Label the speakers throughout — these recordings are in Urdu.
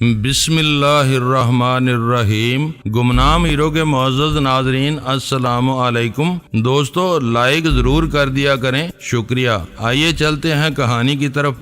Speaker 1: بسم اللہ الرحمن الرحیم۔ گمنام ہیرو کے معزز ناظرین السلام علیکم۔ دوستو لائک ضرور کر دیا کریں، شکریہ۔ آئیے چلتے ہیں کہانی کی طرف۔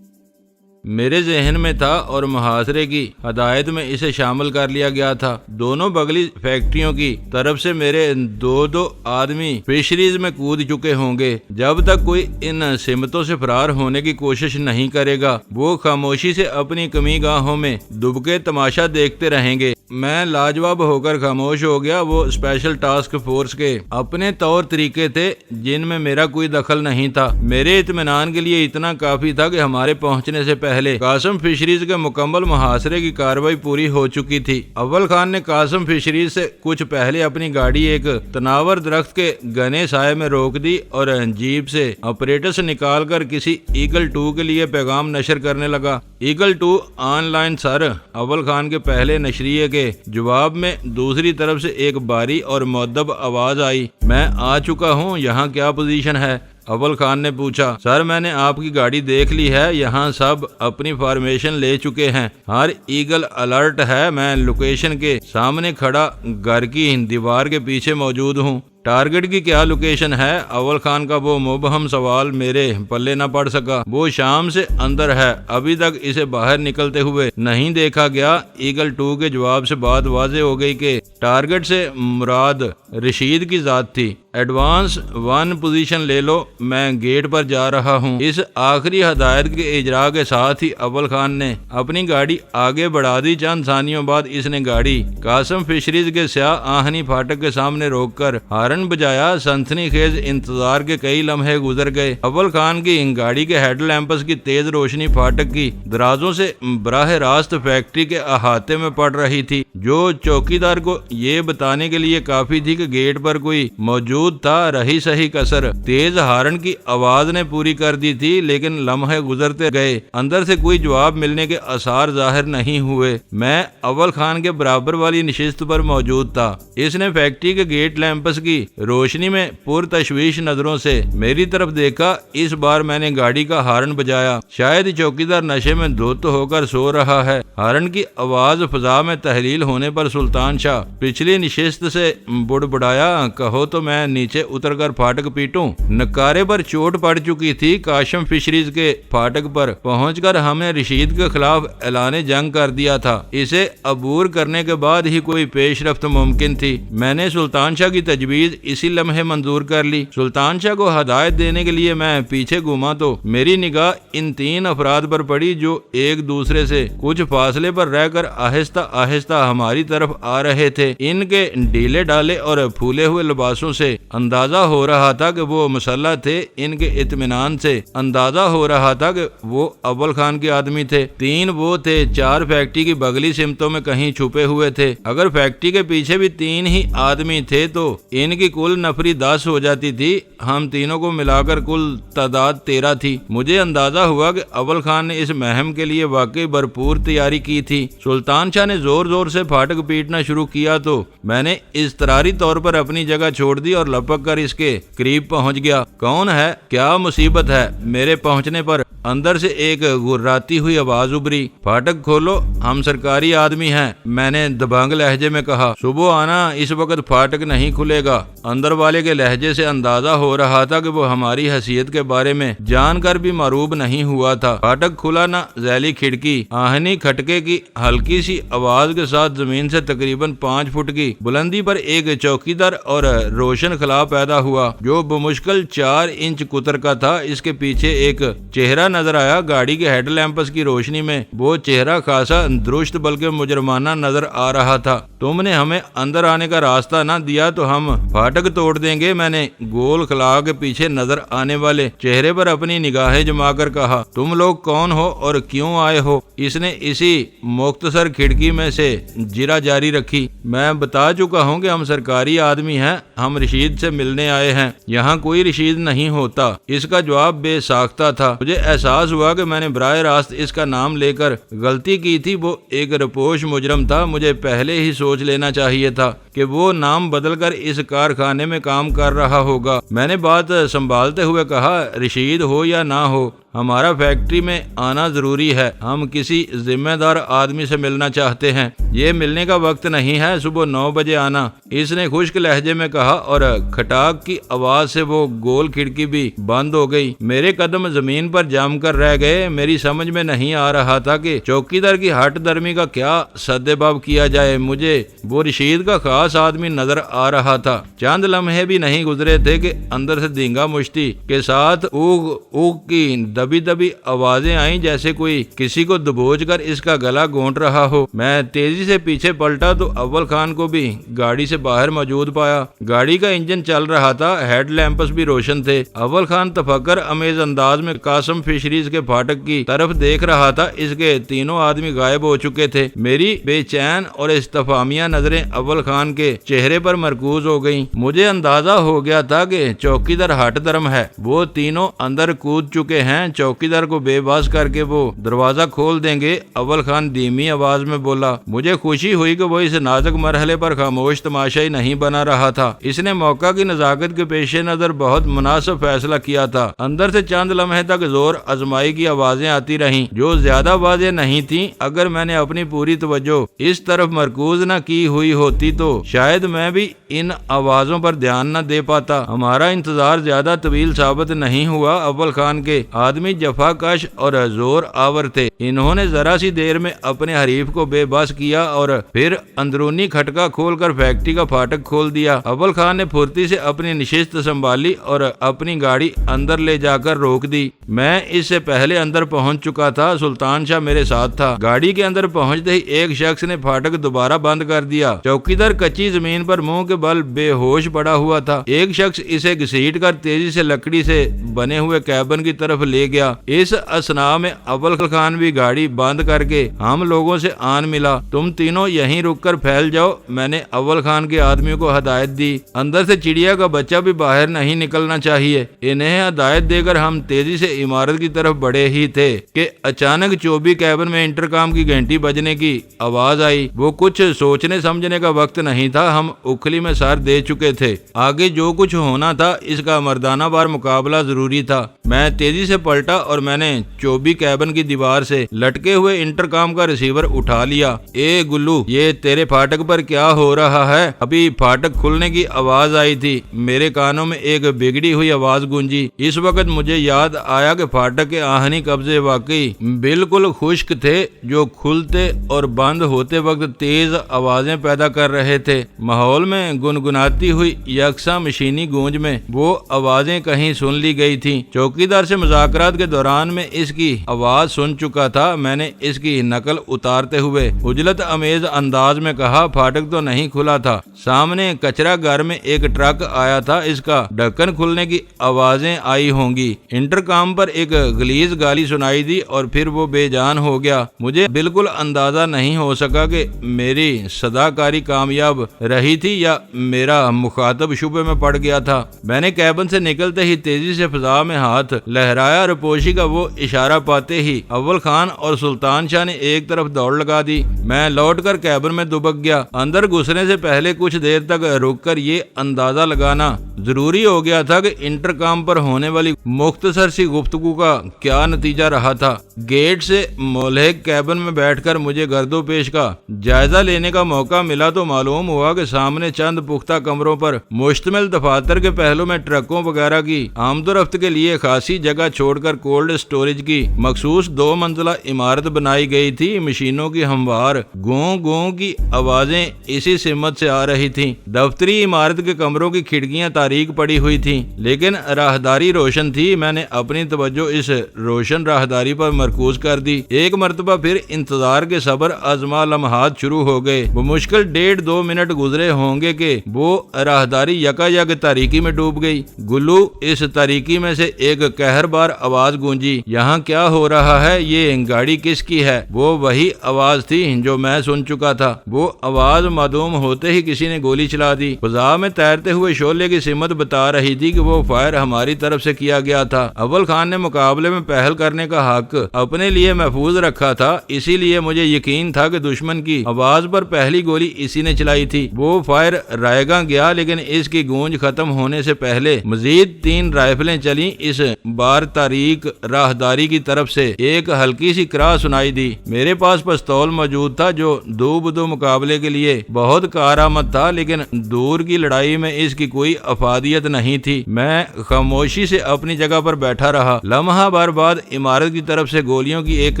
Speaker 1: میرے ذہن میں تھا اور محاصرے کی ہدایت میں اسے شامل کر لیا گیا تھا۔ دونوں بغلی فیکٹریوں کی طرف سے میرے دو آدمی فشریز میں کود چکے ہوں گے۔ جب تک کوئی ان سمتوں سے فرار ہونے کی کوشش نہیں کرے گا، وہ خاموشی سے اپنی کمی گاہوں میں ڈوب کے تماشا دیکھتے رہیں گے۔ میں لاجواب ہو کر خاموش ہو گیا۔ وہ اسپیشل ٹاسک فورس کے اپنے طور طریقے تھے جن میں میرا کوئی دخل نہیں تھا۔ میرے اطمینان کے لیے اتنا کافی تھا کہ ہمارے پہنچنے سے پہلے قاسم فشریز کے مکمل محاصرے کی کارروائی پوری ہو چکی تھی۔ اول خان نے قاسم فشریز سے کچھ پہلے اپنی گاڑی ایک تناور درخت کے گھنے سائے میں روک دی اور جیپ سے آپریٹس نکال کر کسی ایگل 2 کے لیے پیغام نشر کرنے لگا۔ ایگل 2 آن لائن سر۔ اول خان کے پہلے نشریے کے جواب میں دوسری طرف سے ایک باری اور مؤدب آواز آئی، میں آ چکا ہوں، یہاں کیا پوزیشن ہے؟ اول خان نے پوچھا۔ سر میں نے آپ کی گاڑی دیکھ لی ہے، یہاں سب اپنی فارمیشن لے چکے ہیں، ہر ایگل الرٹ ہے، میں لوکیشن کے سامنے کھڑا گھر کی دیوار کے پیچھے موجود ہوں۔ ٹارگٹ کی کیا لوکیشن ہے؟ اول خان کا وہ مبہم سوال میرے پلے نہ پڑ سکا۔ وہ شام سے اندر ہے، ابھی تک اسے باہر نکلتے ہوئے نہیں دیکھا گیا۔ ایگل 2 کے جواب سے بات واضح ہو گئی کہ ٹارگٹ سے مراد رشید کی ذات تھی۔ ایڈوانس 1 پوزیشن لے لو، میں گیٹ پر جا رہا ہوں۔ اس آخری ہدایت کے اجرا کے ساتھ ہی اول خان نے اپنی گاڑی آگے بڑھا دی۔ چند ثانیوں بعد اس نے گاڑی قاسم فشریز کے سیاہ آہنی فاٹک کے سامنے روک کر ہارن بجایا۔ سنسنی خیز انتظار کے کئی لمحے گزر گئے۔ اول خان کی گاڑی کے ہیڈ لیمپس کی تیز روشنی فاٹک کی درازوں سے براہ راست فیکٹری کے احاطے میں پڑ رہی تھی، جو چوکیدار کو یہ بتانے کے لیے کافی تھی کہ گیٹ پر کوئی موجود تھا۔ رہی صحیح کسر تیز ہارن کی آواز نے پوری کر دی تھی، لیکن لمحے گزرتے گئے، اندر سے کوئی جواب ملنے کے آثار ظاہر نہیں ہوئے۔ میں اول خان کے برابر والی نشست پر موجود تھا۔ اس نے فیکٹری کے گیٹ لیمپس کی روشنی میں پرتشویش نظروں سے میری طرف دیکھا۔ اس بار میں نے گاڑی کا ہارن بجایا۔ شاید چوکیدار نشے میں دھت ہو کر سو رہا ہے۔ ہارن کی آواز فضا میں تحلیل ہونے پر سلطان شاہ پچھلی نشست سے بڑبڑایا، کہو تو میں نیچے اتر کر فاٹک پیٹوں؟ نکارے پر چوٹ پڑ چکی تھی۔ قاسم فشریز کے فاٹک پر پہنچ کر ہم نے رشید کے خلاف اعلان جنگ کر دیا تھا۔ اسے عبور کرنے کے بعد ہی کوئی پیش رفت ممکن تھی۔ میں نے سلطان شاہ کی تجویز اسی لمحے منظور کر لی۔ سلطان شاہ کو ہدایت دینے کے لیے میں پیچھے گھوما تو میری نگاہ ان 3 افراد پر پڑی جو ایک دوسرے سے کچھ فاصلے پر رہ کر آہستہ آہستہ ہماری طرف آ رہے تھے۔ ان کے ڈھیلے ڈالے اور پھولے ہوئے لباسوں سے اندازہ ہو رہا تھا کہ وہ مسلح تھے۔ ان کے اطمینان سے اندازہ ہو رہا تھا کہ وہ اول خان کے آدمی تھے۔ 3 وہ تھے، 4 فیکٹری کی بغلی سمتوں میں کہیں چھپے ہوئے تھے۔ اگر فیکٹری کے پیچھے بھی 3 ہی آدمی تھے تو ان کی کل نفری 10 ہو جاتی تھی۔ ہم تینوں کو ملا کر کل تعداد 13 تھی۔ مجھے اندازہ ہوا کہ اول خان نے اس مہم کے لیے واقعی بھرپور تیاری کی تھی۔ سلطان شاہ نے زور زور سے فاٹک پیٹنا شروع کیا تو میں نے اضطراری طور پر اپنی جگہ چھوڑ دی اور لپک کر اس کے قریب پہنچ گیا۔ کون ہے؟ کیا مصیبت ہے؟ میرے پہنچنے پر اندر سے ایک گراتی ہوئی آواز ابری، فاٹک کھولو، ہم سرکاری آدمی ہیں، میں نے دبنگ لہجے میں کہا۔ صبح آنا، اس وقت فاٹک نہیں کھلے گا۔ اندر والے کے لہجے سے اندازہ ہو رہا تھا کہ وہ ہماری حیثیت کے بارے میں جان کر بھی معروب نہیں ہوا تھا۔ فاٹک کھلا نہ، ذیلی کھڑکی آہنی کھٹکے کی ہلکی سی آواز کے ساتھ زمین سے تقریباً 5 فٹ کی بلندی پر ایک چوکیدار اور روشن خلا پیدا ہوا جو بمشکل 4 انچ قطر کا تھا۔ اس کے پیچھے ایک چہرہ نظر آیا۔ گاڑی کے ہیڈ لیمپس کی روشنی میں وہ چہرہ خاصا درست بلکہ مجرمانہ نظر آ رہا تھا۔ تم نے ہمیں اندر آنے کا راستہ نہ دیا تو ہم فاٹک توڑ دیں گے، میں نے گول خلا کے پیچھے نظر آنے والے چہرے پر اپنی نگاہیں جما کر کہا۔ تم لوگ کون ہو اور کیوں آئے ہو؟ اس نے اسی مختصر کھڑکی میں سے جرا جاری رکھی۔ میں بتا چکا ہوں کہ ہم سرکاری آدمی ہیں، ہم رشید سے ملنے آئے ہیں، یہاں کوئی رشید نہیں ہوتا۔ اس کا جواب بے ساختہ تھا۔ مجھے احساس ہوا کہ میں نے براہ راست اس کا نام لے کر غلطی کی تھی۔ وہ ایک رپوش مجرم تھا۔ مجھے پہلے ہی سوچ لینا چاہیے تھا کہ وہ نام بدل کر اس کارخانے میں کام کر رہا ہوگا۔ میں نے بات سنبھالتے ہوئے کہا، رشید ہو یا نہ ہو، ہمارا فیکٹری میں آنا ضروری ہے، ہم کسی ذمہ دار آدمی سے ملنا چاہتے ہیں، یہ ملنے کا وقت نہیں ہے، صبح 9 بجے آنا، اس نے خشک لہجے میں کہا، اور کھٹاک کی آواز سے وہ گول کھڑکی بھی بند ہو گئی۔ میرے قدم زمین پر جم کر رہ گئے، میری سمجھ میں نہیں آ رہا تھا کہ چوکیدار کی ہٹ درمی کا کیا سدباب کیا جائے۔ مجھے وہ رشید کا خاص آدمی نظر آ رہا تھا۔ چند لمحے بھی نہیں گزرے تھے کہ اندر سے دینگا مشتی کے ساتھ اوغ اوغ کی دبی دبی آوازیں آئیں، جیسے کوئی کسی کو دبوچ کر اس کا گلا گھونٹ رہا ہو۔ میں تیزی سے پیچھے پلٹا تو اول خان کو بھی گاڑی سے باہر موجود پایا۔ گاڑی کا انجن چل رہا تھا، ہیڈ لیمپس بھی روشن تھے۔ اول خان تفکر امیز انداز میں قاسم فشریز کے پھاٹک کی طرف دیکھ رہا تھا۔ اس کے تینوں آدمی غائب ہو چکے تھے۔ میری بے چین اور استفہامیہ نظریں اول خان کے چہرے پر مرکوز ہو گئیں۔ مجھے اندازہ ہو گیا تھا کہ چوکیدار ہٹ درم ہے، وہ تینوں اندر کود چکے ہیں۔ چوکیدار کو بے بس کر کے وہ دروازہ کھول دیں گے۔ اول خان دھیمی آواز میں بولا۔ مجھے خوشی ہوئی کہ وہ اس نازک مرحلے پر خاموش تماشائی نہیں بنا رہا تھا۔ اس نے موقع کی نزاکت کے پیش نظر بہت مناسب فیصلہ کیا تھا۔ اندر سے چند لمحے تک زور آزمائی کی آوازیں آتی رہیں، جو زیادہ واضح نہیں تھیں۔ اگر میں نے اپنی پوری توجہ اس طرف مرکوز نہ کی ہوئی ہوتی تو شاید میں بھی ان آوازوں پر دھیان نہ دے پاتا۔ ہمارا انتظار زیادہ طویل ثابت نہیں ہوا۔ اول خان کے آدمی جفا کش اور زور آور تھے۔ انہوں نے ذرا سی دیر میں اپنے حریف کو بے بس کیا اور پھر اندرونی کھٹکا کھول کر فیکٹری کا پھاٹک کھول دیا۔ اول خان نے پھرتی سے اپنی نشست سنبھالی اور اپنی گاڑی اندر لے جا کر روک دی۔ میں اس سے پہلے اندر پہنچ چکا تھا۔ سلطان شاہ میرے ساتھ تھا۔ گاڑی کے اندر پہنچتے ہی ایک شخص نے پھاٹک دوبارہ بند کر دیا۔ چوکیدار کچی زمین پر منہ کے بل بے ہوش پڑا ہوا تھا۔ ایک شخص اسے گھسیٹ کر تیزی سے لکڑی سے بنے ہوئے کیبن کی طرف لے گیا۔ اس اثناء میں اول خان بھی گاڑی بند کر کے ہم لوگوں سے آن ملا۔ تم تینوں یہیں رک کر پھیل جاؤ، میں نے اول خان کے آدمیوں کو ہدایت دی۔ اندر سے چڑیا کا بچہ بھی باہر نہیں نکلنا چاہیے۔ انہیں ہدایت دے کر ہم تیزی سے عمارت کی طرف بڑھے ہی تھے کہ اچانک چوبی کیبن میں انٹرکام کی گھنٹی بجنے کی آواز آئی۔ وہ کچھ سوچنے سمجھنے کا وقت نہیں تھا، ہم اکھلی میں سر دے چکے تھے۔ آگے جو کچھ ہونا تھا اس کا مردانہ وار مقابلہ ضروری تھا۔ میں تیزی سے پلٹا اور میں نے چوبی کیبن کی دیوار سے لٹکے ہوئے انٹرکام کا ریسیور اٹھا لیا۔ اے گلو، یہ تیرے پھاٹک پر کیا ہو رہا ہے؟ ابھی پھاٹک کھلنے کی آواز آئی تھی۔ میرے کانوں میں ایک بگڑی ہوئی آواز گونجی۔ اس وقت مجھے یاد آیا کہ پھاٹک کے آہنی قبضے واقعی بالکل خشک تھے، جو کھلتے اور بند ہوتے وقت تیز آوازیں پیدا کر رہے تھے۔ ماحول میں گنگناتی ہوئی یکساں مشینی گونج میں وہ آوازیں کہیں سن لی گئی تھیں۔ چوکیدار سے مذاکرات کے دوران میں اس کی آواز سن چکا تھا۔ میں نے اس کی نقل اتارتے ہوئے عجلت امیز انداز میں کہا، پھاٹک تو نہیں کھلا تھا، سامنے کچرا گھر میں ایک ٹرک آیا تھا، اس کا ڈھکن کھلنے کی آوازیں آئی ہوں گی۔ انٹرکام پر ایک غلیظ گالی سنائی دی اور پھر وہ بے جان ہو گیا۔ مجھے بالکل اندازہ نہیں ہو سکا کہ میری صدا کاری کامیاب رہی تھی یا میرا مخاطب شبے میں پڑ گیا تھا۔ میں نے کیبن سے نکلتے ہی تیزی سے فضا میں ہاتھ لہرایا۔ رپوشی کا وہ اشارہ پاتے ہی اول خان اور سلطان شاہ نے ایک طرف دوڑ لگا دی۔ میں لوٹ کر کیبن میں دبک گیا۔ اندر گھسنے سے پہلے کچھ دیر تک رک کر یہ اندازہ لگانا ضروری ہو گیا تھا کہ انٹرکام پر ہونے والی مختصر سی گفتگو کا کیا نتیجہ رہا تھا۔ گیٹ سے ملحق کیبن میں بیٹھ کر مجھے گرد و پیش کا جائزہ لینے کا موقع ملا تو معلوم ہوا کہ سامنے چند پختہ کمروں پر مشتمل دفاتر کے پہلو میں ٹرکوں وغیرہ کی آمد و رفت کے لیے خاصی جگہ چھوڑ کر کولڈ اسٹوریج کی مخصوص 2 منزلہ عمارت بنائی گئی تھی۔ مشینوں کی ہموار گوں گوں کی آوازیں اسی سمت سے آ رہی تھیں۔ دفتری عمارت کے کمروں کی کھڑکیاں تاریک پڑی ہوئی تھیں، لیکن راہداری روشن تھی۔ میں نے اپنی توجہ اس روشن راہداری پر مرکوز کر دی۔ ایک مرتبہ پھر انتظار کے صبر آزما لمحات شروع ہو گئے۔ بمشکل 1.5-2 منٹ گزرے ہوں گے کہ وہ راہداری یکایک تاریکی میں ڈوب گئی۔ گلو، اس تاریکی میں سے ایک قہر بار آواز گونجی، یہاں کیا ہو رہا ہے؟ یہ گاڑی کس کی ہے؟ وہ وہی آواز تھی جو میں سن چکا تھا۔ وہ آواز معدوم ہوتے ہی کسی نے گولی چلا دی۔ فضا میں تیرتے ہوئے شعلے کی سمت بتا رہی تھی کہ وہ فائر ہماری طرف سے کیا گیا تھا۔ اول خان نے مقابلے میں پہل کرنے کا حق اپنے لیے محفوظ رکھا تھا، اسی لیے مجھے یقین تھا کہ دشمن کی آواز پر پہلی گولی اسی نے چلائی تھی۔ وہ فائر رائے گاں گیا، لیکن اس کی گونج ختم ہونے سے پہلے مزید 3 رائفلیں چلیں۔ اس بار تاریک راہداری کی طرف سے ایک ہلکی سی کراہ سنائی دی۔ میرے پاس پستول موجود تھا جو دو بدو مقابلے کے لیے بہت کارآمد تھا، لیکن دور کی لڑائی میں اس کی کوئی افادیت نہیں تھی۔ میں خاموشی سے اپنی جگہ پر بیٹھا رہا۔ لمحہ بار بعد عمارت کی طرف سے گولیوں کی ایک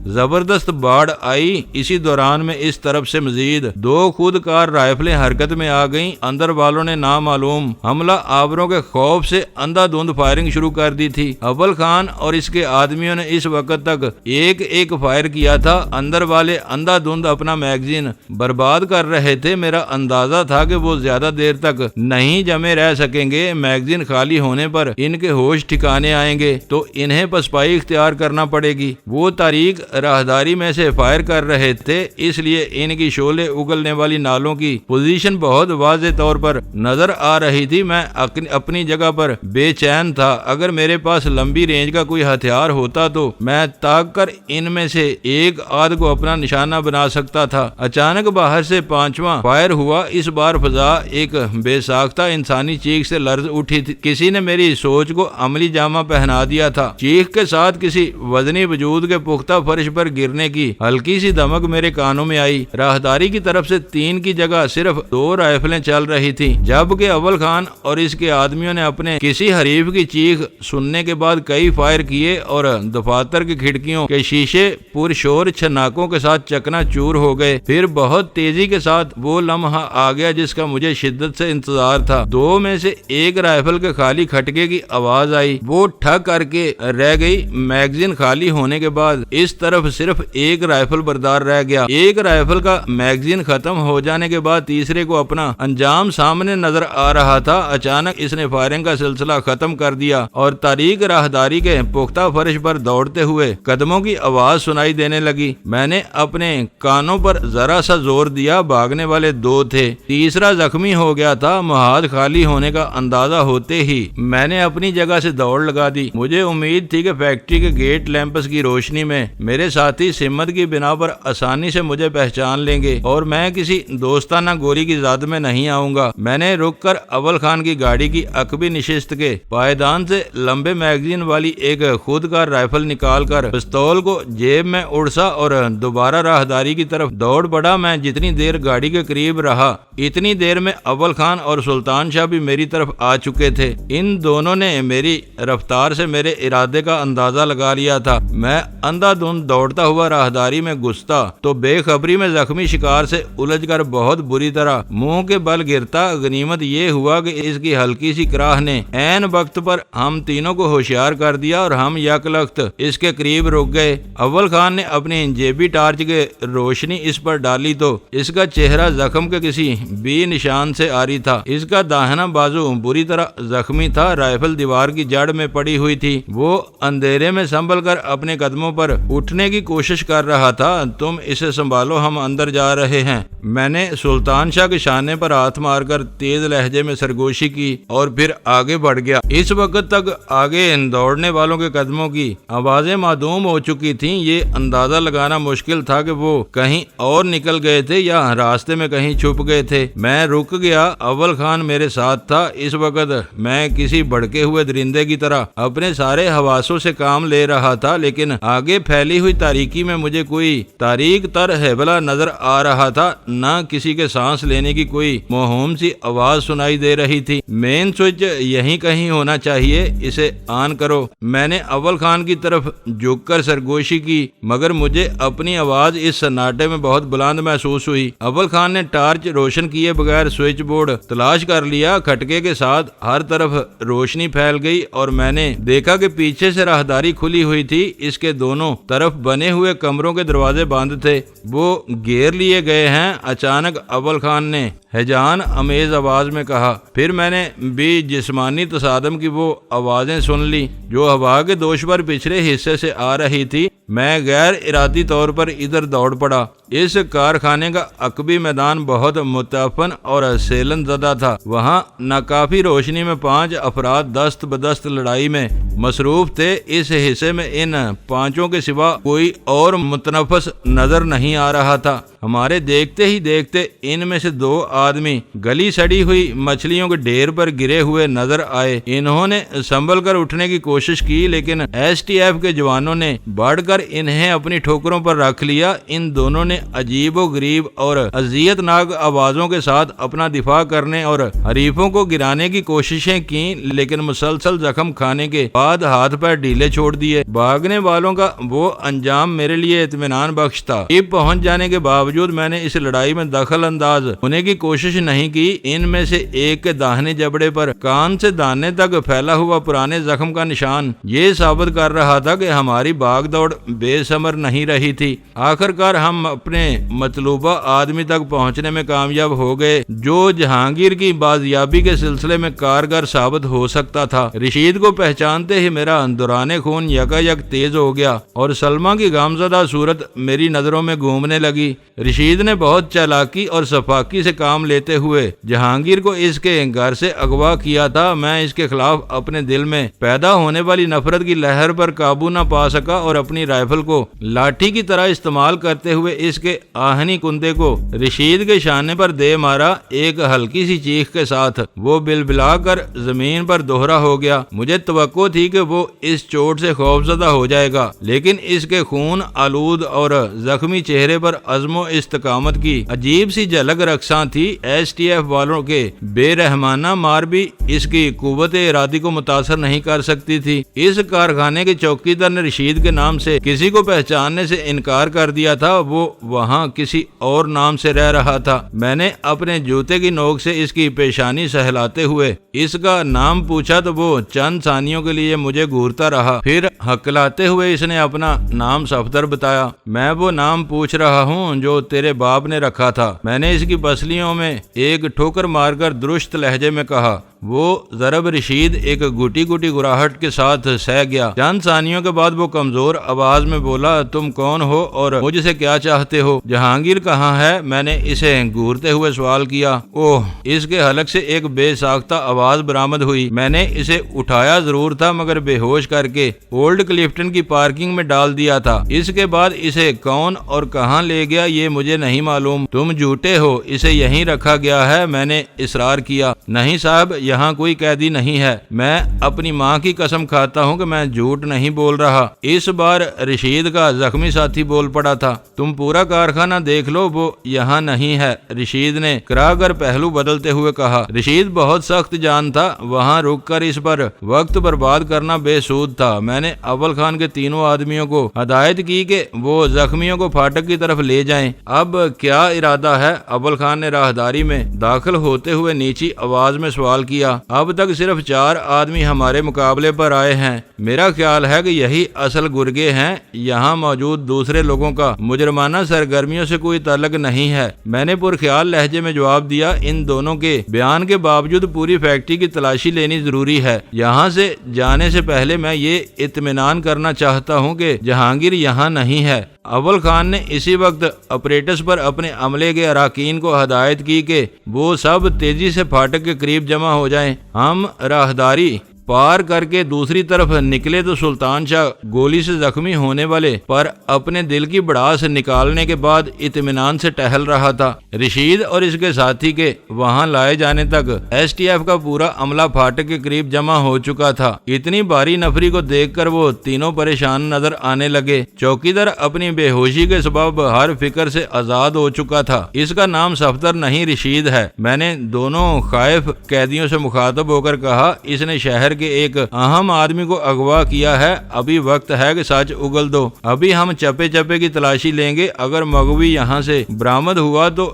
Speaker 1: زبردست باڑ آئی۔ اسی دوران میں اس طرف سے مزید 2 خود کار رائفلیں حرکت میں آ گئیں۔ اندر والوں نے نامعلوم حملہ آوروں کے خوف سے اندھا دھند فائرنگ شروع کر دی تھی۔ اول خان اور اس کے آدمیوں نے اس وقت تک ایک فائر کیا تھا۔ اندر والے اندھا دھند اپنا میگزین برباد کر رہے تھے۔ میرا اندازہ تھا کہ وہ زیادہ دیر تک نہیں جمے رہ سکیں گے۔ میگزین خالی ہونے پر ان کے ہوش ٹھکانے آئیں گے تو انہیں پسپائی اختیار کرنا پڑے گی۔ وہ تاریک راہداری میں سے فائر کر رہے تھے، اس لیے ان کی شعلے اگلنے والی نالوں کی پوزیشن بہت واضح طور پر نظر آ رہی تھی۔ میں اپنی جگہ پر بے چین تھا۔ اگر میرے پاس لمبی رینج کا کوئی ہتھیار ہوتا تو میں تاک کر ان میں سے ایک آدھ کو اپنا نشانہ بنا سکتا تھا۔ اچانک باہر سے 5واں فائر ہوا۔ اس بار فضا ایک بے ساختہ انسانی چیخ سے لرز اٹھی تھی۔ کسی نے میری سوچ کو عملی جامہ پہنا دیا تھا۔ چیخ کے ساتھ کسی وزنی وجود کے پختہ فرش پر گرنے کی ہلکی سی دھمک میرے کانوں میں آئی۔ راہداری کی طرف سے 3 کی جگہ صرف 2 رائفلیں چل رہی تھی، جبکہ اول خان اور اس کے آدمیوں نے اپنے کسی حریف کی چیخ سننے کے بعد کئی فائر کیے اور دفاتر کی کھڑکیوں کے شیشے پرشور چھناکوں کے ساتھ چکنا چور ہو گئے۔ پھر بہت تیزی کے ساتھ وہ لمحہ آ گیا جس کا مجھے شدت سے انتظار تھا۔ 2 میں سے ایک رائفل کے خالی کھٹکے کی آواز آئی۔ وہ ٹھک کر کے رہ گئی۔ میگزین خالی ہونے کے بعد اس طرف صرف ایک رائفل بردار رہ گیا۔ ایک رائفل کا میگزین ختم ہو جانے کے بعد تیسرے کو اپنا انجام سامنے نظر آ رہا تھا۔ اچانک اس نے فائرنگ کا سلسلہ ختم کر دیا اور تاریک راہداری کے پختہ فرش پر دوڑتے ہوئے قدموں کی آواز سنائی دینے لگی۔ میں نے اپنے کانوں پر ذرا سا زور دیا۔ بھاگنے والے 2 تھے، تیسرا زخمی ہو گیا تھا۔ محاذ خالی ہونے کا اندازہ ہوتے ہی میں نے اپنی جگہ سے دوڑ لگا دی۔ مجھے امید تھی کہ فیکٹری کے گیٹ لیمپس کی روشنی میں میرے ساتھی سمت کی بنا پر آسانی سے مجھے پہچان لیں گے اور میں کسی دوستانہ گولی کی زد میں نہیں آؤں گا۔ میں نے رک کر اول خان کی گاڑی کی عقبی نشست کے پائیدان سے لمبے میگزین والی ایک خود کار رائفل نکال کر پستول کو جیب میں اڑسا اور دوبارہ راہداری کی طرف دوڑ پڑا۔ میں جتنی دیر گاڑی کے قریب رہا اتنی دیر میں اول خان اور سلطان شاہ بھی میری طرف آ چکے تھے۔ ان دونوں نے میری رفتار سے میرے ارادے کا اندازہ لگا لیا تھا۔ میں اندھا دھند دوڑتا ہوا راہداری میں گھستا تو بے خبری میں زخمی شکار سے الجھ کر بہت بری طرح منہ کے بل گرتا۔ غنیمت یہ ہوا کہ اس کی ہلکی سی کراہ نے عین وقت پر ہم تینوں کو ہوشیار کر دیا اور ہم یک لخت اس کے قریب رک گئے۔ اول خان نے اپنی جیبی ٹارچ کے روشنی اس پر ڈالی تو اس کا چہرہ زخم کے کسی بھی نشان سے آری تھا۔ اس کا داہنا بازو بری طرح زخمی تھا۔ رائفل دیوار کی جڑ میں پڑی ہوئی تھی۔ وہ اندھیرے میں سنبھل کر اپنے قدموں پر اٹھنے کی کوشش کر رہا تھا۔ تم اسے سنبھالو، ہم اندر جا رہے ہیں۔ میں نے سلطان شاہ کے شانے پر ہاتھ مار کر تیز لہجے میں سرگوشی کی اور پھر آگے بڑھ گیا۔ اس وقت تک آگے دوڑنے والوں کے قدموں کی آوازیں معدوم ہو چکی تھیں۔ یہ اندازہ لگانا مشکل تھا کہ وہ کہیں اور نکل گئے تھے یا راستے میں کہیں چھپ گئے تھے۔ میں رک گیا۔ اول خان میرے ساتھ تھا۔ اس وقت میں کسی بھڑکے ہوئے درندے کی طرح اپنے سارے حواسوں سے کام لے رہا تھا، لیکن آگے پھیلی ہوئی تاریکی میں مجھے کوئی تاریک تر ہیبلا نظر آ رہا تھا، نہ کسی کے سانس لینے کی کوئی موہوم سی آواز سنائی دے رہی تھی۔ مین سوئچ یہیں کہیں ہونا چاہیے، اسے آن کرو۔ میں نے اول خان کی طرف جھک کر سرگوشی کی، مگر مجھے اپنی آواز اس سناٹے میں بہت بلند محسوس ہوئی۔ اول خان نے ٹارچ روشن کیے بغیر سوئچ بورڈ تلاش کر لیا۔ کھٹکے کے ساتھ ہر طرف روشنی پھیل گئی اور میں نے دیکھا کہ پیچھے سے راہداری کھلی ہوئی تھی۔ اس کے دونوں طرف بنے ہوئے کمروں کے دروازے بند تھے، وہ گھیر لیے گئے ہیں۔ اچانک اول خان نے ہیجان امیز آواز میں کہا۔ پھر میں نے بھی جسمانی تصادم کی وہ آوازیں سن لی جو ہوا کے دوش پر پچھلے حصے سے آ رہی تھی۔ میں غیر ارادی طور پر ادھر دوڑ پڑا۔ اس کارخانے کا عقبی میدان بہت متعفن اور سیلن زدہ تھا۔ وہاں ناکافی روشنی میں 5 افراد دست بدست لڑائی میں مصروف تھے۔ اس حصے میں ان 5 کے سوا کوئی اور متنفس نظر نہیں آ رہا تھا۔ ہمارے دیکھتے ہی دیکھتے ان میں سے 2 آدمی گلی سڑی ہوئی مچھلیوں کے ڈھیر پر گرے ہوئے نظر آئے۔ انہوں نے سنبھل کر اٹھنے کی کوشش کی، لیکن ایس ٹی ایف کے جوانوں نے بڑھ کر انہیں اپنی ٹھوکروں پر رکھ لیا۔ ان دونوں نے عجیب و غریب اور اذیت ناک آوازوں کے ساتھ اپنا دفاع کرنے اور حریفوں کو گرانے کی کوششیں کی، لیکن مسلسل زخم کھانے کے بعد ہاتھ پیر ڈھیلے چھوڑ دیے۔ بھاگنے والوں کا وہ انجام میرے لیے اطمینان بخش تھا۔ قریب پہنچ جانے کے باوجود میں نے اس لڑائی میں دخل انداز ہونے کی کوشش نہیں کی۔ ان میں سے ایک کے داہنے جبڑے پر کان سے دانے تک پھیلا ہوا پرانے زخم کا نشان یہ ثابت کر رہا تھا کہ ہماری بھاگ دوڑ بے ثمر نہیں رہی تھی۔ آخر کار ہم اپنے مطلوبہ آدمی تک پہنچنے میں کامیاب ہو گئے، جو جہانگیر کی بازیابی کے سلسلے میں کارگر ثابت ہو سکتا تھا۔ رشید کو پہچانتے ہی میرا دوران خون یکایک تیز ہو گیا اور سلمہ کی غمزدہ صورت میری نظروں میں گھومنے لگی۔ رشید نے بہت چالاکی اور صفاقی سے کام لیتے ہوئے جہانگیر کو اس کے گھر سے اغوا کیا تھا۔ میں اس کے خلاف اپنے دل میں پیدا ہونے والی نفرت کی لہر پر قابو نہ پا سکا اور اپنی رائفل کو لاٹھی کی طرح استعمال کرتے ہوئے اس کے آہنی کندے کو رشید کے شانے پر دے مارا۔ ایک ہلکی سی چیخ کے ساتھ وہ بلبلا کر زمین پر دوہرا ہو گیا۔ مجھے توقع تھی کہ وہ اس چوٹ سے خوفزدہ ہو جائے گا، لیکن اس کے خون آلود اور زخمی چہرے پر عزم و استقامت کی عجیب سی جھلک رقصاں تھی۔ ایس ٹی ایف والوں کے بے رحمانہ مار بھی اس کی قوت ارادی کو متاثر نہیں کر سکتی تھی۔ اس کارخانے کے چوکیدار نے رشید کے نام سے کسی کو پہچاننے سے انکار کر دیا تھا۔ وہ وہاں کسی اور نام سے رہ رہا تھا۔ میں نے اپنے جوتے کی نوک سے اس کی پیشانی سہلاتے ہوئے اس کا نام پوچھا تو وہ چند ثانیوں کے لیے مجھے گھورتا رہا، پھر ہکلاتے ہوئے اس نے اپنا نام صفدر بتایا۔ میں وہ نام پوچھ رہا ہوں جو تیرے باپ نے رکھا تھا، میں نے اس کی پسلیوں میں ایک ٹھوکر مار کر درست لہجے میں کہا۔ وہ ضرب رشید ایک گھٹی گھٹی گراہٹ کے ساتھ سہ گیا۔ چند ثانیوں کے بعد وہ کمزور آواز میں بولا، تم کون ہو اور مجھ سے کیا چاہتے ہو؟ جہانگیر کہاں ہے؟ میں نے اسے گھورتے ہوئے سوال کیا۔ اوہ! اس کے حلق سے ایک بے ساختہ آواز برآمد ہوئی۔ میں نے اسے اٹھایا ضرور تھا مگر بے ہوش کر کے اولڈ کلفٹن کی پارکنگ میں ڈال دیا تھا۔ اس کے بعد اسے کون اور کہاں لے گیا یہ مجھے نہیں معلوم۔ تم جھوٹے ہو، اسے یہیں رکھا گیا ہے، میں نے اصرار کیا۔ نہیں صاحب، یہاں کوئی قیدی نہیں ہے، میں اپنی ماں کی قسم کھاتا ہوں کہ میں جھوٹ نہیں بول رہا۔ اس بار رشید کا زخمی ساتھی بول پڑا تھا۔ تم پورا کارخانہ دیکھ لو، وہ یہاں نہیں ہے، رشید نے کرا کر پہلو بدلتے ہوئے کہا۔ رشید بہت سخت جان تھا، وہاں رک کر اس پر وقت برباد کرنا بے سود تھا۔ میں نے اول خان کے تینوں آدمیوں کو ہدایت کی کہ وہ زخمیوں کو پھاٹک کی طرف لے جائیں۔ اب کیا ارادہ ہے؟ اول خان نے راہداری میں داخل ہوتے ہوئے نیچی آواز میں سوال کیا۔ اب تک صرف 4 آدمی ہمارے مقابلے پر آئے ہیں۔ میرا خیال ہے کہ یہی اصل گرگے ہیں۔ یہاں موجود دوسرے لوگوں کا مجرمانہ سرگرمیوں سے کوئی تعلق نہیں ہے، میں نے پرخیال لہجے میں جواب دیا۔ ان دونوں کے بیان کے باوجود پوری فیکٹری کی تلاشی لینی ضروری ہے۔ یہاں سے جانے سے پہلے میں یہ اطمینان کرنا چاہتا ہوں کہ جہانگیر یہاں نہیں ہے۔ اول خان نے اسی وقت اپریٹس پر اپنے عملے کے اراکین کو ہدایت کی کہ وہ سب تیزی سے پھاٹک کے قریب جمع ہو جائیں۔ ہم راہداری پار کر کے دوسری طرف نکلے تو سلطان شاہ گولی سے زخمی ہونے والے پر اپنے دل کی بڑاس نکالنے کے بعد اطمینان سے ٹہل رہا تھا۔ رشید اور اس کے ساتھی کے وہاں لائے جانے تک ایس ٹی ایف کا پورا عملہ پھاٹک کے قریب جمع ہو چکا تھا۔ اتنی باری نفری کو دیکھ کر وہ تینوں پریشان نظر آنے لگے۔ چوکیدار اپنی بے ہوشی کے سبب ہر فکر سے آزاد ہو چکا تھا۔ اس کا نام صفدر نہیں رشید ہے، میں نے دونوں خائف قیدیوں سے مخاطب ہو کر کہا۔ اس نے شہر کے ایک اہم آدمی کو اغوا کیا ہے، ابھی وقت ہے کہ سچ اگل دو۔ ابھی ہم چپے چپے کی تلاشی لیں گے، اگر مغوی یہاں سے برآمد ہوا تو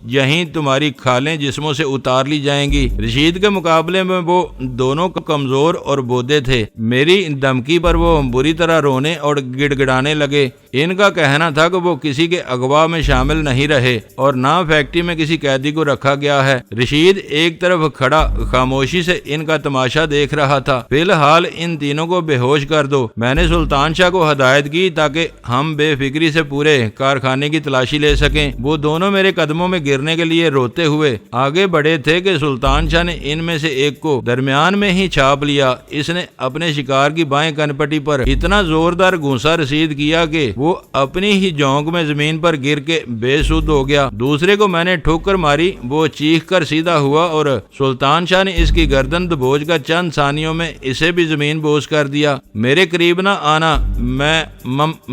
Speaker 1: یہیں تمہاری کھالیں جسموں سے اتار لی جائیں گی۔ رشید کے مقابلے میں وہ دونوں کمزور اور بودے تھے۔ میری دھمکی پر وہ بری طرح رونے اور گڑ گڑانے لگے۔ ان کا کہنا تھا کہ وہ کسی کے اغوا میں شامل نہیں رہے اور نہ فیکٹری میں کسی قیدی کو رکھا گیا ہے۔ رشید ایک طرف کھڑا خاموشی سے ان کا تماشا دیکھ رہا تھا۔ فی الحال ان تینوں کو بے ہوش کر دو، میں نے سلطان شاہ کو ہدایت کی تاکہ ہم بے فکری سے پورے کارخانے کی تلاشی لے سکیں۔ وہ دونوں میرے قدموں میں گرنے کے لیے روتے ہوئے آگے بڑھے تھے کہ سلطان شاہ نے ان میں سے ایک کو درمیان میں ہی چھاپ لیا۔ اس نے اپنے شکار کی بائیں کنپٹی پر اتنا زوردار گھونسا رسید کیا کہ وہ اپنی ہی جونک میں زمین پر گر کے بے سود ہو گیا۔ دوسرے کو میں نے ٹھوکر ماری، وہ چیخ کر سیدھا ہوا اور سلطان شاہ نے اس کی گردن دبوچ کر چند ثانیوں میں اسے بھی زمین بوس کر دیا۔ میرے قریب نہ آنا، میں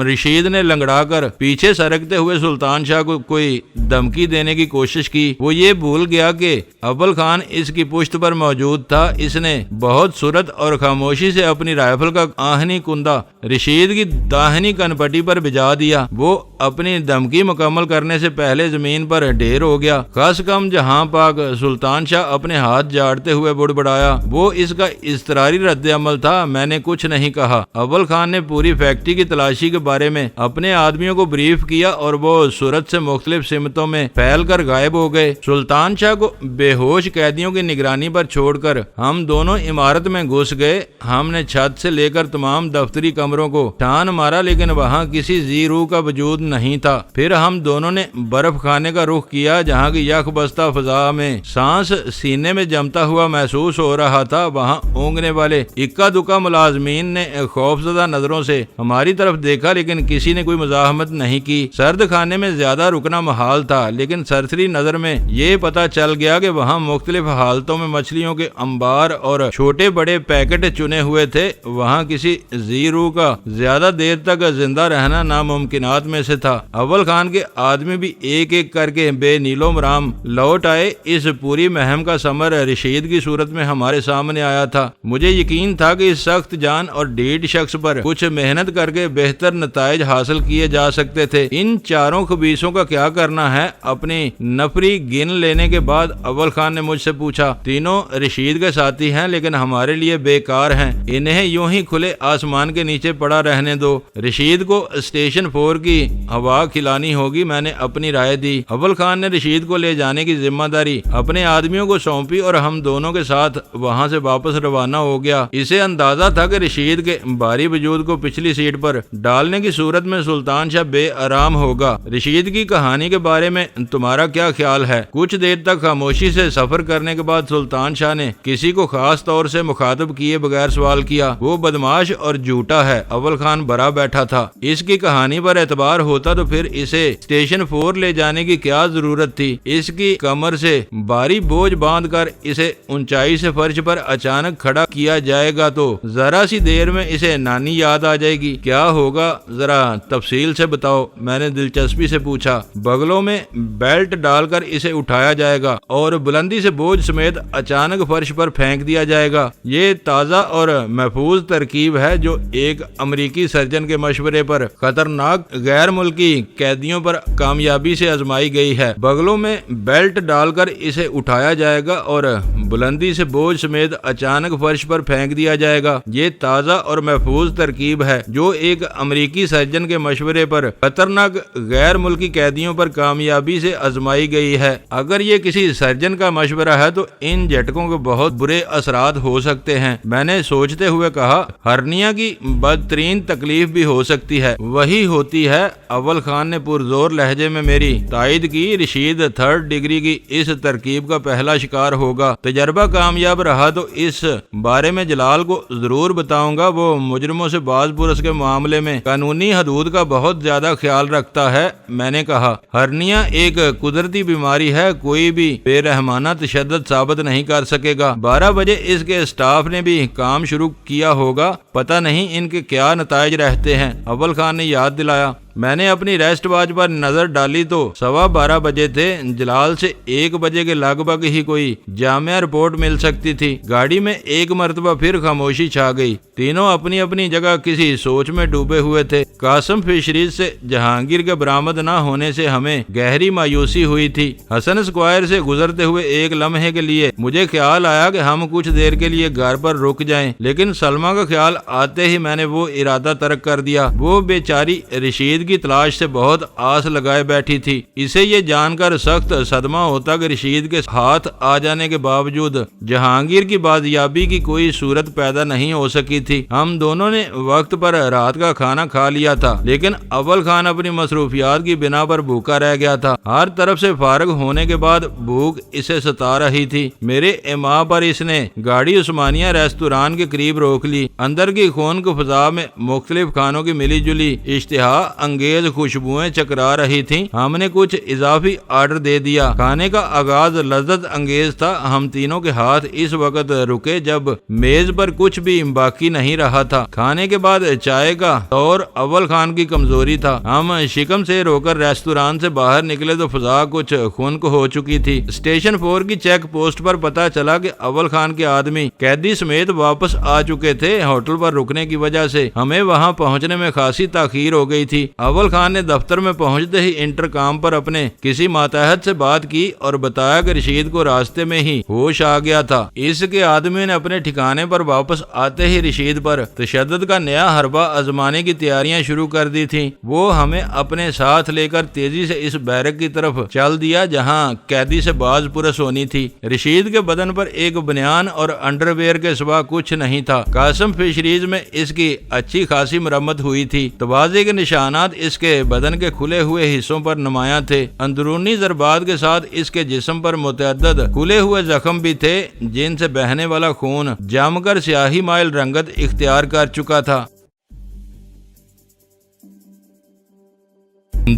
Speaker 1: رشید نے لنگڑا کر پیچھے سرکتے ہوئے سلطان شاہ کو کوئی دھمکی دینے کی کوشش کی۔ وہ یہ بھول گیا کہ اول خان اس کی پشت پر موجود تھا۔ اس نے بہت سرعت اور خاموشی سے اپنی رائفل کا آہنی کندہ رشید کی داہنی کنپٹی پر بجا دیا۔ وہ اپنی دھمکی مکمل کرنے سے پہلے زمین پر ڈھیر ہو گیا۔ خاص کم جہاں پاک سلطان شاہ اپنے ہاتھ جاڑتے ہوئے بڑبڑایا۔ وہ اس کا اضطراری رد عمل تھا۔ میں نے کچھ نہیں کہا۔ اول خان نے پوری فیکٹری کی تلاشی کے بارے میں اپنے آدمیوں کو بریف کیا اور وہ سورت سے مختلف سمتوں میں پھیل کر غائب ہو گئے۔ سلطان شاہ کو بے ہوش قیدیوں کی نگرانی پر چھوڑ کر ہم دونوں عمارت میں گھس گئے۔ ہم نے چھت سے لے کر تمام دفتری کمروں کو چھان مارا لیکن وہاں کسی ذی روح کا وجود نہیں تھا۔ پھر ہم دونوں نے برف خانے کا رخ کیا جہاں کی یخ بستہ فضا میں سانس سینے میں جمتا ہوا محسوس ہو رہا تھا۔ وہاں اونگنے والے اکا دکا ملازمین نے خوفزدہ نظروں سے ہماری طرف دیکھا لیکن کسی نے کوئی مزاحمت نہیں کی۔ سرد خانے میں زیادہ رکنا محال تھا لیکن سرسری نظر میں یہ پتا چل گیا کہ وہاں مختلف حالتوں میں مچھلیوں کے انبار اور چھوٹے بڑے پیکٹ چنے ہوئے تھے۔ وہاں کسی ذی روح کا زیادہ دیر تک زندہ رہنا ناممکنات میں سے تھا۔ اول خان کے آدمی بھی ایک ایک کر کے بے نیلو مرام لوٹ آئے۔ اس پوری مہم کا ثمر رشید کی صورت میں ہمارے سامنے آیا تھا۔ مجھے یقین تھا کہ اس سخت جان اور ڈیڑھ شخص پر کچھ محنت کر کے بہتر نتائج حاصل کیے جا سکتے تھے۔ ان چاروں خبیثوں کا کیا کرنا ہے؟ اپنی نفری گن لینے کے بعد اول خان نے مجھ سے پوچھا۔ تینوں رشید کے ساتھی ہیں لیکن ہمارے لیے بیکار ہیں، انہیں یوں ہی کھلے آسمان کے نیچے پڑا رہنے دو۔ رشید کو اسٹیشن 4 کی ہوا کھلانی ہوگی، میں نے اپنی رائے دی۔ اول خان نے رشید کو لے جانے کی ذمہ داری اپنے آدمیوں کو سونپی اور ہم دونوں کے ساتھ وہاں سے واپس روانہ ہو گیا۔ اسے اندازہ تھا کہ رشید کے بھاری وجود کو پچھلی سیٹ پر ڈالنے کی صورت میں سلطان شاہ بے آرام ہوگا۔ رشید کی کہانی کے بارے میں تمہارا کیا خیال ہے؟ کچھ دیر تک خاموشی سے سفر کرنے کے بعد سلطان شاہ نے کسی کو خاص طور سے مخاطب کیے بغیر سوال کیا۔ وہ بدماش اور جھوٹا ہے۔ اول خان برا بیٹھا تھا۔ اس کی کہانی پر اعتبار ہوتا تو پھر اسے اسٹیشن 4 لے جانے کی کیا ضرورت تھی؟ اس کی کمر سے بھاری بوجھ باندھ کر اسے اونچائی سے فرش پر اچانک کھڑا کیا جائے گا تو ذرا سی دیر میں اسے نانی یاد آ جائے گی۔ کیا ہوگا ذرا تفصیل سے بتاؤ، میں نے دلچسپی سے پوچھا۔ بغلوں میں بیلٹ ڈال کر اسے اٹھایا جائے گا اور بلندی سے بوجھ سمیت اچانک فرش پر پھینک دیا جائے گا۔ یہ تازہ اور محفوظ ترکیب ہے جو ایک امریکی سرجن کے مشورے پر خطرناک غیر ملکی قیدیوں پر کامیابی سے آزمائی گئی ہے۔ بغلوں میں بیلٹ ڈال کر اسے اٹھایا جائے گا اور بلندی سے بوجھ سمیت اچانک فرش پر پھینک دیا جائے گا۔ یہ تازہ اور محفوظ ترکیب ہے جو ایک امریکی سرجن کے مشورے پر خطرناک غیر ملکی قیدیوں پر کامیابی سے آزمائی گئی ہے۔ اگر یہ کسی سرجن کا مشورہ ہے تو ان جھٹکوں کے بہت برے اثرات ہو سکتے ہیں، میں نے سوچتے ہوئے کہا۔ ہرنیا کی بدترین تکلیف بھی ہو سکتی ہے، وہی ہوتی ہے۔ اول خان نے پرزور لہجے میں میری تائید کی۔ رشید 3rd ڈگری کی اس ترکیب کا پہلا شکار ہوگا۔ تجربہ کامیاب رہا تو اس بارے میں جلال کو ضرور بتاؤں گا۔ وہ مجرموں سے باز پرس کے معاملے میں قانونی حدود کا بہت زیادہ خیال رکھتا ہے، میں نے کہا۔ ہرنیا ایک قدرتی بیماری ہے، کوئی بھی بے رحمانہ تشدد ثابت نہیں کر سکے گا۔ 12 بجے اس کے اسٹاف نے بھی کام شروع کیا ہوگا، پتہ نہیں ان کے کیا نتائج رہتے ہیں۔ اول خان نے یاد دلایا۔ میں نے اپنی ریسٹ واچ پر نظر ڈالی تو 12:15 بجے تھے۔ جلال سے 1 بجے کے لگ بھگ ہی کوئی جامع رپورٹ مل سکتی تھی۔ گاڑی میں ایک مرتبہ پھر خاموشی چھا گئی۔ تینوں اپنی اپنی جگہ کسی سوچ میں ڈوبے ہوئے تھے۔ قاسم فشریز سے جہانگیر کے برآمد نہ ہونے سے ہمیں گہری مایوسی ہوئی تھی۔ حسن اسکوائر سے گزرتے ہوئے ایک لمحے کے لیے مجھے خیال آیا کہ ہم کچھ دیر کے لیے گھر پر رک جائیں، لیکن سلمہ کا خیال آتے ہی میں نے وہ ارادہ ترک کر دیا۔ وہ بیچاری رشید کی تلاش سے بہت آس لگائے بیٹھی تھی۔ اسے یہ جان کر سخت صدمہ ہوتا کہ رشید کے ہاتھ آ جانے کے باوجود جہانگیر کی بازیابی کی کوئی صورت پیدا نہیں ہو سکی تھی۔ ہم دونوں نے وقت پر رات کا کھانا کھا لیا تھا، لیکن اول خان اپنی مصروفیات کی بنا پر بھوکا رہ گیا تھا۔ ہر طرف سے فارغ ہونے کے بعد بھوک اسے ستا رہی تھی۔ میرے ایما پر اس نے گاڑی عثمانیہ ریستوران کے قریب روک لی۔ اندر کی خون کو فضا میں مختلف کھانوں کی ملی جلی اشتہا انگیز خوشبوئیں چکرا رہی تھیں۔ ہم نے کچھ اضافی آرڈر دے دیا۔ کھانے کا آغاز لذت انگیز تھا۔ ہم تینوں کے ہاتھ اس وقت رکے جب میز پر کچھ بھی باقی نہیں رہا تھا۔ کھانے کے بعد چائے کا دور اول خان کی کمزوری تھا۔ ہم شکم سے رو کر ریستوران سے باہر نکلے تو فضا کچھ خنک ہو چکی تھی۔ اسٹیشن 4 کی چیک پوسٹ پر پتا چلا کہ اول خان کے آدمی قیدی سمیت واپس آ چکے تھے۔ ہوٹل پر رکنے کی وجہ سے ہمیں وہاں پہنچنے میں خاصی تاخیر ہو گئی تھی۔ اول خان نے دفتر میں پہنچتے ہی انٹرکام پر اپنے کسی ماتحت سے بات کی اور بتایا کہ رشید کو راستے میں ہی ہوش آ گیا تھا۔ اس کے آدمی نے اپنے ٹھکانے پر واپس آتے ہی رشید پر تشدد کا نیا حربہ آزمانے کی تیاریاں شروع کر دی تھیں۔ وہ ہمیں اپنے ساتھ لے کر تیزی سے اس بیرک کی طرف چل دیا جہاں قیدی سے باز پرس ہونی تھی۔ رشید کے بدن پر ایک بنیان اور انڈر ویئر کے سوا کچھ نہیں تھا۔ قاسم فشریز میں اس کی اچھی خاصی مرمت ہوئی تھی۔ تواضع کے نشانات اس کے بدن کے کھلے ہوئے حصوں پر نمایاں تھے۔ اندرونی ضربات کے ساتھ اس کے جسم پر متعدد کھلے ہوئے زخم بھی تھے جن سے بہنے والا خون جم کر سیاہی مائل رنگت اختیار کر چکا تھا۔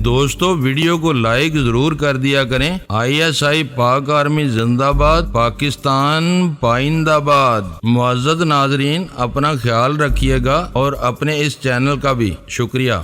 Speaker 1: دوستو ویڈیو کو لائک ضرور کر دیا کریں۔ ISI پاک آرمی زندہ باد، پاکستان پائندہ باد۔ معزز ناظرین اپنا خیال رکھیے گا اور اپنے اس چینل کا بھی شکریہ۔